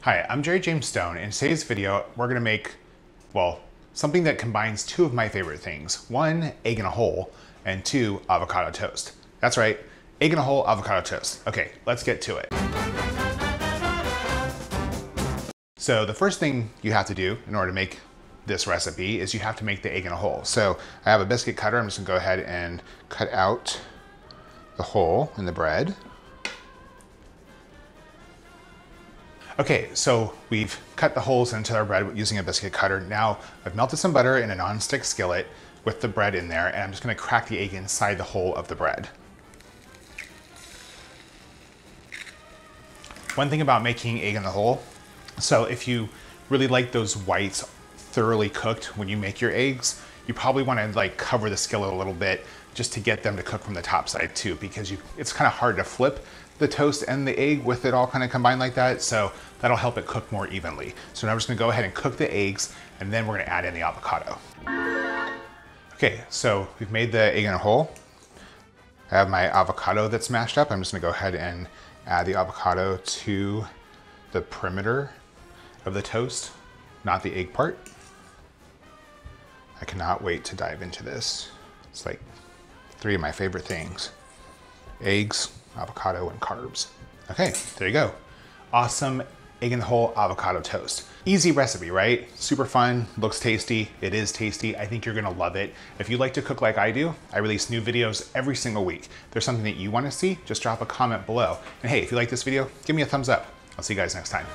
Hi, I'm Jerry James Stone. In today's video, we're gonna make, well, something that combines two of my favorite things. One, egg in a hole, and two, avocado toast. That's right, egg in a hole, avocado toast. Okay, let's get to it. So the first thing you have to do in order to make this recipe is you have to make the egg in a hole. So I have a biscuit cutter. I'm just gonna go ahead and cut out the hole in the bread. Okay, so we've cut the holes into our bread using a biscuit cutter. Now I've melted some butter in a non-stick skillet with the bread in there, and I'm just gonna crack the egg inside the hole of the bread. One thing about making egg in the hole, so if you really like those whites thoroughly cooked when you make your eggs, you probably wanna like cover the skillet a little bit just to get them to cook from the top side too, because it's kind of hard to flip the toast and the egg with it all kind of combined like that. So that'll help it cook more evenly. So now we're just gonna go ahead and cook the eggs, and then we're gonna add in the avocado. Okay, so we've made the egg in a hole. I have my avocado that's mashed up. I'm just gonna go ahead and add the avocado to the perimeter of the toast, not the egg part. I cannot wait to dive into this. It's like three of my favorite things: eggs, avocado, and carbs. Okay, there you go. Awesome egg in the hole avocado toast. Easy recipe, right? Super fun, looks tasty. It is tasty. I think you're gonna love it. If you like to cook like I do, I release new videos every single week. If there's something that you wanna see, just drop a comment below. And hey, if you like this video, give me a thumbs up. I'll see you guys next time.